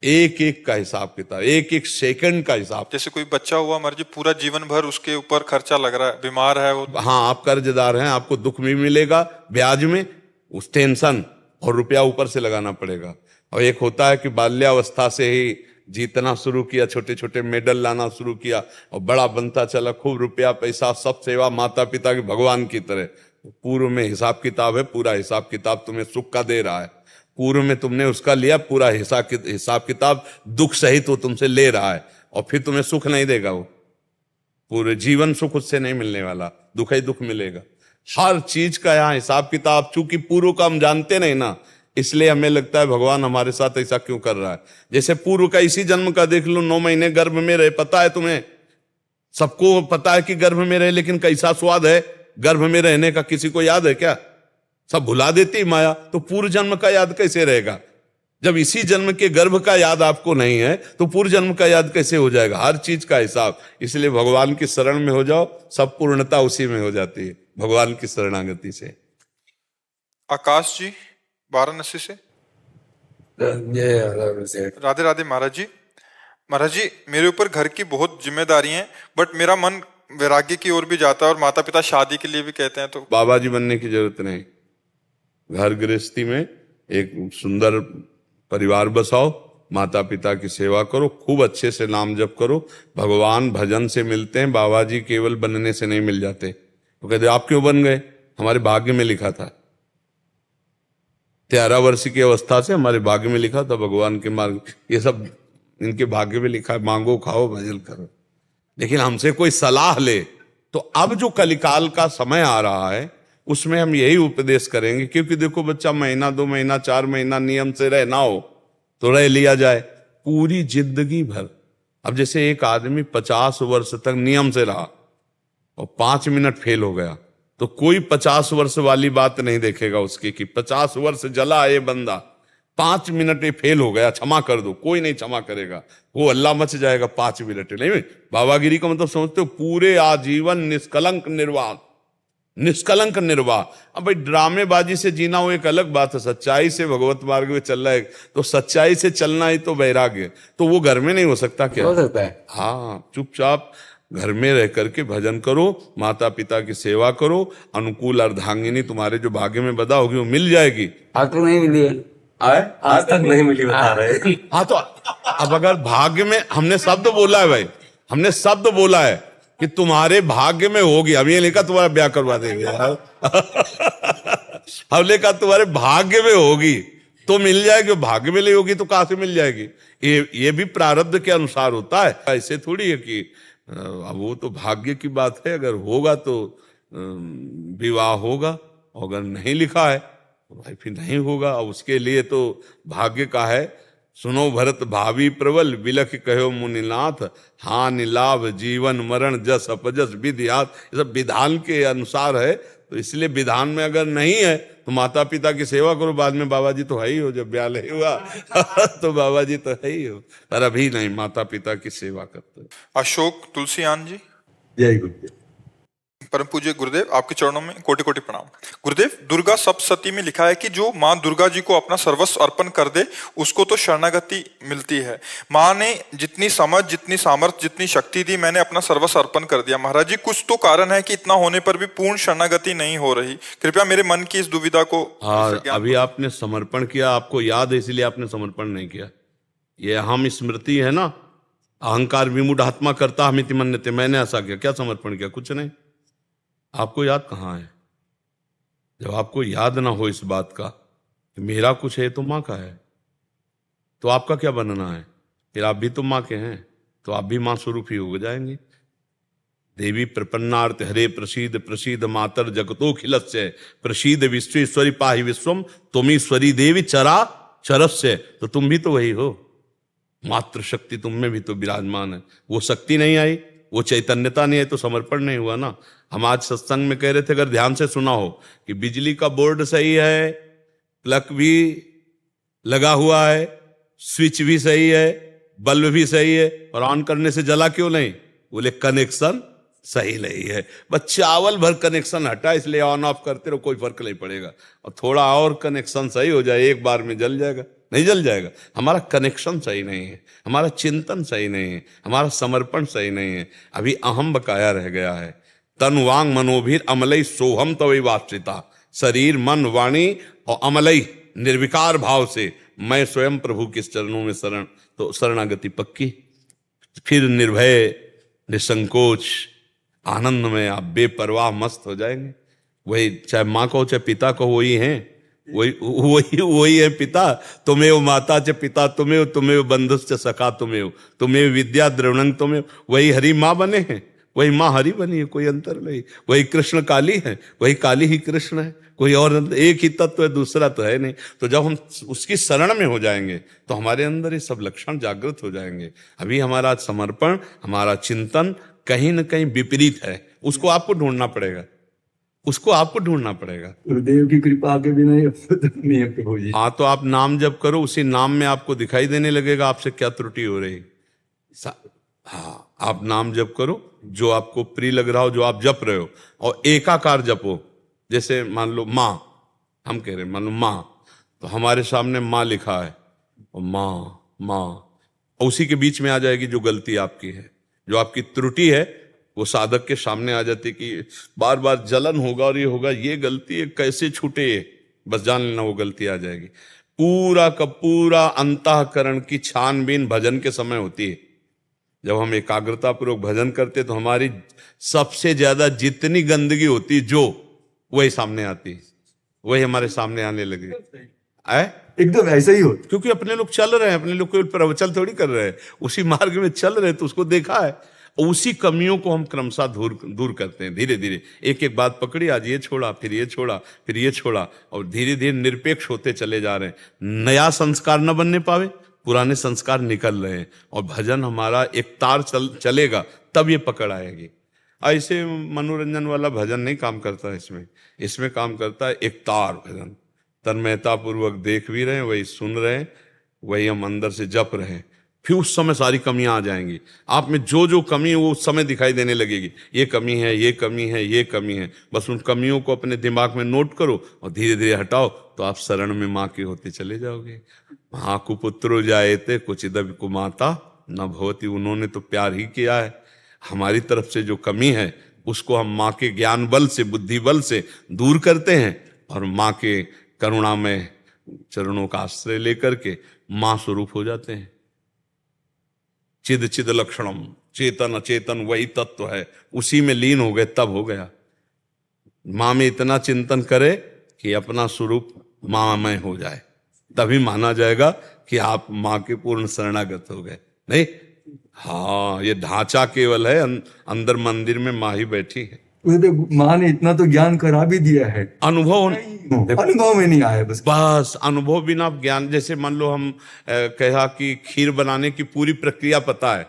एक एक का हिसाब किताब, एक एक सेकंड का हिसाब। जैसे कोई बच्चा हुआ महाराज जी, पूरा जीवन भर उसके ऊपर खर्चा लग रहा है, बीमार है वो। हाँ, आप कर्जदार हैं, आपको दुख भी मिलेगा ब्याज में, उस टेंशन, और रुपया ऊपर से लगाना पड़ेगा। और एक होता है कि बाल्यावस्था से ही जीतना शुरू किया, छोटे छोटे मेडल लाना शुरू किया, और बड़ा बनता चला, खूब रुपया पैसा, सब सेवा माता पिता की भगवान की तरह। पूर्व में हिसाब किताब है, पूरा हिसाब किताब तुम्हें सुख का दे रहा है। पूर्व में तुमने उसका लिया, पूरा हिसाब किताब दुख सहित वो तुमसे ले रहा है, और फिर तुम्हें सुख नहीं देगा। वो पूरे जीवन सुख उससे नहीं मिलने वाला, दुख ही दुख मिलेगा। हर चीज का यहाँ हिसाब किताब, चूंकि पूर्व का हम जानते नहीं ना, इसलिए हमें लगता है भगवान हमारे साथ ऐसा क्यों कर रहा है। जैसे पूर्व का इसी जन्म का देख लो, 9 महीने गर्भ में रहे, पता है तुम्हें, सबको पता है कि गर्भ में रहे, लेकिन कैसा स्वाद है गर्भ में रहने का, किसी को याद है क्या? सब भुला देती माया, तो पूर्व जन्म का याद कैसे रहेगा? जब इसी जन्म के गर्भ का याद आपको नहीं है तो पूर्व जन्म का याद कैसे हो जाएगा? हर चीज का हिसाब। इसलिए भगवान की शरण में हो जाओ, सब पूर्णता उसी में हो जाती है, भगवान की शरणागति से। आकाश जी वाराणसी से। राधे राधे महाराज जी। महाराज जी, मेरे ऊपर घर की बहुत जिम्मेदारी है, बट मेरा मन वैराग्य की ओर भी जाता है और माता पिता शादी के लिए भी कहते हैं, तो बाबा जी बनने की जरूरत नहीं। घर गृहस्थी में एक सुंदर परिवार बसाओ, माता पिता की सेवा करो, खूब अच्छे से नाम जप करो। भगवान भजन से मिलते हैं, बाबा जी केवल बनने से नहीं मिल जाते। तो कहते आप क्यों बन गए? हमारे भाग्य में लिखा था। 13 वर्ष की अवस्था से हमारे भाग्य में लिखा था भगवान के मार्ग। ये सब इनके भाग्य में लिखा है, मांगो खाओ भजन करो। लेकिन हमसे कोई सलाह ले तो अब जो कलिकाल का समय आ रहा है उसमें हम यही उपदेश करेंगे, क्योंकि देखो बच्चा महीना 2 महीना 4 महीना नियम से रहना हो तो रह लिया जाए, पूरी जिंदगी भर। अब जैसे एक आदमी 50 वर्ष तक नियम से रहा और 5 मिनट फेल हो गया, तो कोई 50 वर्ष वाली बात नहीं देखेगा उसकी कि 50 वर्ष जला ये बंदा, 5 मिनट ये फेल हो गया, क्षमा कर दो। कोई नहीं क्षमा करेगा, वो अल्लाह मच जाएगा 5 मिनट। नहीं, बाबागिरी का मतलब समझते हो? पूरे आजीवन निष्कलंक निर्वाह, निष्कलंक निर्वाह। अब भाई ड्रामेबाजी से जीना वो एक अलग बात है, सच्चाई से भगवत मार्ग में चल रहा है तो सच्चाई से चलना ही तो वैराग्य। तो वो घर में नहीं हो सकता क्या? हो सकता है। हाँ, चुपचाप घर में रह करके भजन करो, माता पिता की सेवा करो, अनुकूल अर्धांगिनी तुम्हारे जो भाग्य में बदा होगी वो मिल जाएगी। आज तो नहीं मिली है, आज तक नहीं मिली, बता रहे। हाँ, तो अब अगर भाग्य में, हमने शब्द बोला है भाई, हमने शब्द बोला है कि तुम्हारे भाग्य में होगी। अब ये लिखा तुम्हारा ब्याह करवा देंगे अब लिखा तुम्हारे भाग्य में होगी तो मिल जाएगी, भाग्य में नहीं होगी तो कहां से मिल जाएगी? ये भी प्रारब्ध के अनुसार होता है, ऐसे थोड़ी है कि अब वो तो भाग्य की बात है। अगर होगा तो विवाह होगा, और अगर नहीं लिखा है तो भाई फिर नहीं होगा। और उसके लिए तो भाग्य का है। सुनो भरत भावी प्रबल, बिलख कहो मुनिनाथ, हानि लाभ जीवन मरण जस अपजस विधियात। ये सब विधान के अनुसार है, तो इसलिए विधान में अगर नहीं है तो माता पिता की सेवा करो। बाद में बाबा जी तो है ही हो, जब ब्याह नहीं हुआ तो बाबा जी तो है ही हो, पर अभी नहीं, माता पिता की सेवा करते। अशोक तुलसीयान जी। जय गुरुदेव। परम पूज्य गुरुदेव, आपके चरणों में कोटि कोटि प्रणाम। गुरुदेव, दुर्गा सप्तशती में लिखा है कि जो माँ दुर्गा जी को अपना सर्वस्व अर्पण कर दे उसको तो शरणागति मिलती है। माँ ने जितनी समझ, जितनी सामर्थ्य, जितनी शक्ति दी, मैंने अपना सर्वस्व अर्पण कर दिया। महाराज जी, कुछ तो कारण है कि इतना होने पर भी पूर्ण शरणागति नहीं हो रही। कृपया मेरे मन की इस दुविधा को। हाँ, अभी आपने समर्पण किया, आपको याद है इसलिए आपने समर्पण नहीं किया। ये अहम स्मृति है ना, अहंकार विमूढ़ आत्मा करता हमिति मन्यते, मैंने ऐसा किया, क्या समर्पण किया? कुछ नहीं। आपको याद कहाँ है? जब आपको याद ना हो इस बात का कि मेरा कुछ है तो माँ का है, तो आपका क्या बनना है? फिर आप भी तो माँ के हैं, तो आप भी माँ स्वरूप ही हो जाएंगे। देवी प्रपन्नार्थ हरे प्रसीद प्रसीद मातर जगतो खिलस्य, प्रसीद विश्वेश्वरी पाहि विश्वम, तुमीश्वरी देवी चरा चरस्य। तो तुम भी तो वही हो, मातृ शक्ति तुम में भी तो विराजमान है। वो शक्ति नहीं आई, वो चैतन्यता नहीं है, तो समर्पण नहीं हुआ ना। हम आज सत्संग में कह रहे थे, अगर ध्यान से सुना हो, कि बिजली का बोर्ड सही है, प्लग भी लगा हुआ है, स्विच भी सही है, बल्ब भी सही है, और ऑन करने से जला क्यों नहीं? बोले कनेक्शन सही नहीं है। बस चावल भर कनेक्शन हटा, इसलिए ऑन ऑफ करते रहो, कोई फर्क नहीं पड़ेगा। और थोड़ा और कनेक्शन सही हो जाए, एक बार में जल जाएगा? नहीं जल जाएगा। हमारा कनेक्शन सही नहीं है, हमारा चिंतन सही नहीं है, हमारा समर्पण सही नहीं है। अभी अहम बकाया रह गया है। तन वांग मनोभीर अमलई सोहम तवै वाश्रिता, शरीर मन वाणी और अमलई निर्विकार भाव से मैं स्वयं प्रभु के चरणों में शरण, तो शरणागति पक्की। फिर निर्भय निसंकोच आनंद में आप बेपरवाह मस्त हो जाएंगे। वही, चाहे माँ को चाहे पिता को, वही हैं, वही है पिता। तुम्हें माता च पिता तुम्हें, तुम्हें बंधुश्च सखा तुम्हें, तुम्हें विद्या द्रवणंग तुम्हें। वही हरि माँ बने हैं, वही माँ हरि बनी है, कोई अंतर नहीं। वही कृष्ण काली है, वही काली ही कृष्ण है, कोई और एक ही तत्व है, दूसरा तो है नहीं। तो जब हम उसकी शरण में हो जाएंगे तो हमारे अंदर ये सब लक्षण जागृत हो जाएंगे। अभी हमारा समर्पण, हमारा चिंतन कहीं न कहीं विपरीत है, उसको आपको ढूंढना पड़ेगा। उसको आपको ढूंढना पड़ेगा। गुरुदेव की कृपा के बिना ये नियम पे हो जी। हाँ, तो आप नाम जप करो, उसी नाम में आपको दिखाई देने लगेगा आपसे क्या त्रुटि हो रही। हाँ, आप नाम जप करो जो आपको प्रिय लग रहा हो, जो आप जप रहे हो, और एकाकार जपो। जैसे मान लो माँ, हम कह रहे हैं मान लो माँ, तो हमारे सामने माँ लिखा है, और माँ माँ, और उसी के बीच में आ जाएगी जो गलती आपकी है, जो आपकी त्रुटि है, वो साधक के सामने आ जाती कि बार बार जलन होगा और ये होगा, ये गलती है कैसे छूटे ये, बस जान लेना वो गलती आ जाएगी। पूरा का पूरा अंतःकरण की छानबीन भजन के समय होती है। जब हम एकाग्रता पूर्वक भजन करते तो हमारी सबसे ज्यादा जितनी गंदगी होती जो, वही सामने आती, वही हमारे सामने आने लगी। एकदम ऐसा ही हो, क्योंकि अपने लोग चल रहे हैं, अपने लोग कोई प्रवचन थोड़ी कर रहे हैं, उसी मार्ग में चल रहे हैं, तो उसको देखा है, और उसी कमियों को हम क्रमशः दूर करते हैं। धीरे धीरे एक एक बात पकड़ी, आज ये छोड़ा, फिर ये छोड़ा, फिर ये छोड़ा, और धीरे धीरे निरपेक्ष होते चले जा रहे हैं। नया संस्कार न बनने पावे, पुराने संस्कार निकल रहे हैं, और भजन हमारा एक तार चलेगा, तब ये पकड़ आएगी। ऐसे मनोरंजन वाला भजन नहीं काम करता इसमें काम करता है एक तार भजन। तन्मयता पूर्वक देख भी रहे हैं, वही सुन रहे हैं, वही हम अंदर से जप रहे हैं। फिर उस समय सारी कमियां आ जाएंगी आप में, जो जो कमी है वो उस समय दिखाई देने लगेगी। ये कमी है, ये कमी है, ये कमी है। बस उन कमियों को अपने दिमाग में नोट करो और धीरे धीरे हटाओ, तो आप शरण में माँ के होते चले जाओगे। माँ को पुत्रो जायते कुचिदपि कुमाता न भवति। उन्होंने तो प्यार ही किया है। हमारी तरफ से जो कमी है उसको हम माँ के ज्ञान बल से, बुद्धि बल से दूर करते हैं, और माँ के करुणामय चरणों का आश्रय लेकर के माँ स्वरूप हो जाते हैं। चिद चिद लक्षणम, चेतन अचेतन वही तत्व है, उसी में लीन हो गए, तब हो गया। माँ में इतना चिंतन करे कि अपना स्वरूप माँमय हो जाए, तभी माना जाएगा कि आप माँ के पूर्ण शरणागत हो गए। नहीं, हाँ, ये ढांचा केवल है, अंदर मंदिर में माँ ही बैठी है। माँ ने इतना तो ज्ञान करा भी दिया है, अनुभव में नहीं आया बस अनुभव बिना ज्ञान। जैसे मान लो हम कहा कि खीर बनाने की पूरी प्रक्रिया पता है,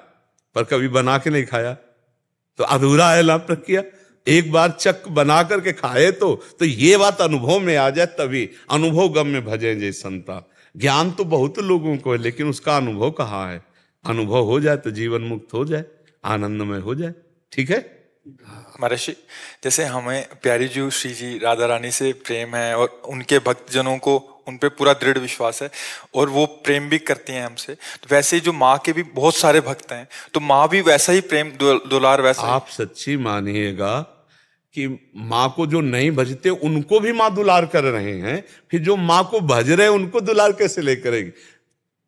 पर कभी बना के नहीं खाया, तो अधूरा है ना प्रक्रिया। एक बार चक बना करके खाए तो ये बात अनुभव में आ जाए, तभी अनुभव गम में भजे जय संता। ज्ञान तो बहुत लोगों को है, लेकिन उसका अनुभव कहाँ है। अनुभव हो जाए तो जीवन मुक्त हो जाए, आनंदमय हो जाए। ठीक है महर्षि, जैसे हमें प्यारी जी श्री जी राधा रानी से प्रेम है, और उनके भक्तजनों को उन पे पूरा दृढ़ विश्वास है, और वो प्रेम भी करती हैं हमसे, तो वैसे ही जो माँ के भी बहुत सारे भक्त हैं, तो माँ भी वैसा ही प्रेम दुलार वैसा। आप सच्ची मानिएगा कि माँ को जो नहीं भजते उनको भी माँ दुलार कर रहे हैं, फिर जो माँ को भज रहे हैं उनको दुलार कैसे ले करेगी।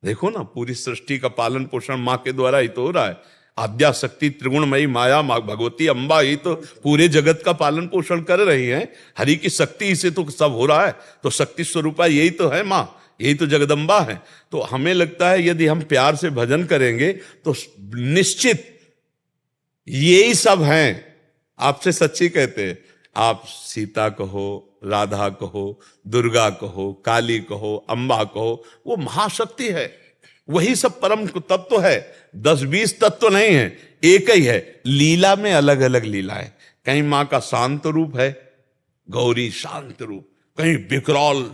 देखो ना, पूरी सृष्टि का पालन पोषण माँ के द्वारा ही तो हो रहा है। आद्या शक्ति त्रिगुणमयी माया माँ भगवती अम्बा ही तो पूरे जगत का पालन पोषण कर रही है। हरि की शक्ति से तो सब हो रहा है, तो शक्ति स्वरूपा यही तो है माँ, यही तो जगदम्बा है। तो हमें लगता है यदि हम प्यार से भजन करेंगे तो निश्चित यही सब हैं। आपसे सच्ची कहते हैं, आप सीता कहो, राधा कहो, दुर्गा कहो, काली कहो, अम्बा कहो, वो महाशक्ति है, वही सब परम तत्व है। 10-20 तत्व नहीं है, एक ही है। लीला में अलग अलग लीला है। कहीं माँ का शांत रूप है, गौरी शांत रूप, कहीं विकराल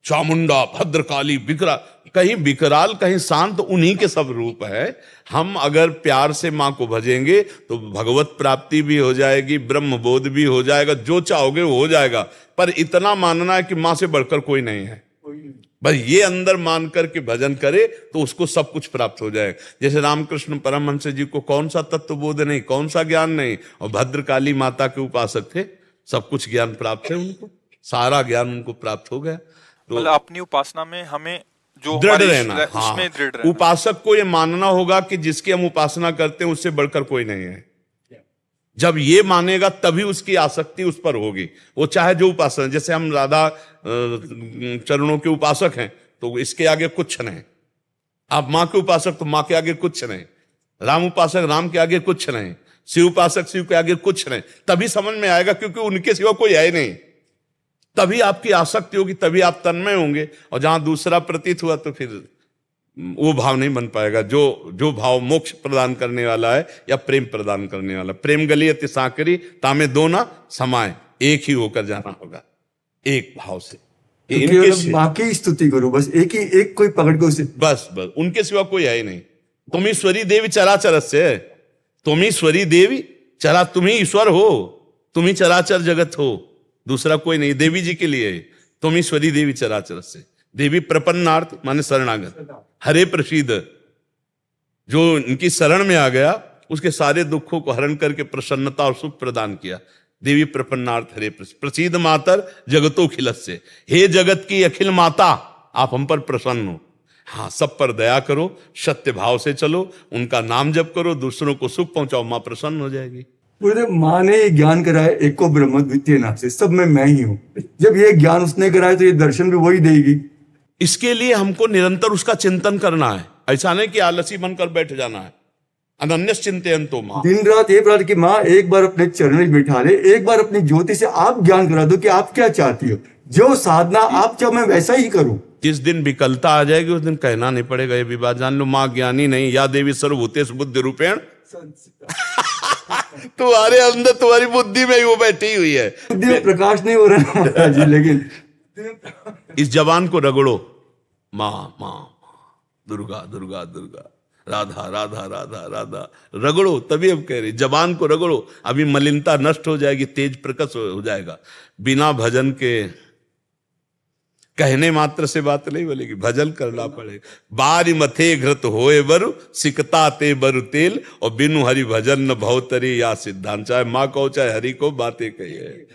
चामुंडा भद्रकाली विकराल, कहीं विकराल कहीं शांत, उन्हीं के सब रूप है। हम अगर प्यार से माँ को भजेंगे तो भगवत प्राप्ति भी हो जाएगी, ब्रह्म बोध भी हो जाएगा, जो चाहोगे वो हो जाएगा। पर इतना मानना है कि माँ से बढ़कर कोई नहीं है, बस ये अंदर मान करके भजन करे तो उसको सब कुछ प्राप्त हो जाएगा। जैसे रामकृष्ण परमहंस जी को कौन सा तत्व बोध नहीं, कौन सा ज्ञान नहीं, और भद्रकाली माता के उपासक थे, सब कुछ ज्ञान प्राप्त है उनको, सारा ज्ञान उनको प्राप्त हो गया। तो मतलब अपनी उपासना में हमें जो दृढ़ रहना, उसमें दृढ़ रहना। उपासक को ये मानना होगा कि जिसकी हम उपासना करते हैं उससे बढ़कर कोई नहीं है। जब ये मानेगा तभी उसकी आसक्ति उस पर होगी, वो चाहे जो उपासना। जैसे हम राधा चरणों के उपासक हैं तो इसके आगे कुछ नहीं, आप माँ के उपासक तो माँ के आगे कुछ नहीं, राम उपासक राम के आगे कुछ नहीं, शिव उपासक शिव के आगे कुछ नहीं। तभी समझ में आएगा, क्योंकि उनके सिवा कोई है नहीं। तभी आपकी आसक्ति होगी, तभी आप तन्मय होंगे। और जहां दूसरा प्रतीत हुआ तो फिर वो भाव नहीं बन पाएगा, जो भाव मोक्ष प्रदान करने वाला है या प्रेम प्रदान करने वाला। प्रेम गलियत साकरी तामे दो ना समाए, एक ही होकर जाना होगा, एक भाव से। तो इनके केवल सिवा- माँ की स्तुति करो, बस एक कोई पकड़ के उसे। बस बस, उनके सिवा कोई है ही नहीं। तुम ईश्वरी देवी चराचरस्य, तुम ईश्वरी देवी चरा, तुम ही ईश्वर हो, तुम ही चराचर जगत हो, दूसरा कोई नहीं। देवी जी के लिए तुम ईश्वरी देवी चराचरस्य। देवी प्रपन्नार्थ माने शरणागत, हरे प्रसीद, जो इनकी शरण में आ गया उसके सारे दुखों को हरण करके प्रसन्नता और सुख प्रदान किया। देवी प्रपन्नार्थ हरे प्रसीद मातर जगतो खिलस्य, हे जगत की अखिल माता आप हम पर प्रसन्न हो। हाँ, सब पर दया करो, सत्य भाव से चलो, उनका नाम जप करो, दूसरों को सुख पहुंचाओ, मां प्रसन्न हो जाएगी। गुरुदेव, माँ ने ये ज्ञान कराया एको ब्रह्म द्वितीय नास्ति, सब में मैं ही हूँ। जब ये ज्ञान उसने कराया तो ये दर्शन भी वही देगी। इसके लिए हमको निरंतर उसका चिंतन करना है, ऐसा नहीं कि आलसी बनकर बैठ जाना है। अनन्य चिंतयन्तो मां, दिन रात ये प्रार्थना कि माँ एक बार अपने चरण में बैठा ले, एक बार अपनी ज्योति से आप ज्ञान करा दो कि आप क्या चाहती हो, जो साधना आप चाहो मैं वैसा ही करूं। जिस दिन विकलता आ जाएगी उस दिन कहना नहीं पड़ेगा ये भी बात जान लो, मां ज्ञानी नहीं, या देवी सर्वभूतेषु बुद्धि रूपेण तुम्हारे अंदर, तुम्हारी बुद्धि में ही वो बैठी हुई है। बुद्धि में प्रकाश नहीं हो रहा है महाराज जी, लेकिन इस जवान को रगड़ो, मां मां दुर्गा दुर्गा दुर्गा, राधा राधा राधा राधा, रगड़ो, तभी अब कह रही जबान को रगड़ो। अभी मलिनता नष्ट हो जाएगी, तेज प्रकट हो जाएगा। बिना भजन के कहने मात्र से बात नहीं बोलेगी, भजन करना पड़ेगा। बारी मथे घृत होए बरु सिकता ते बरु तेल, और बिनु हरि भजन न भवतरी या सिद्धांत। चाहे माँ कहो चाहे हरि को बातें कही है।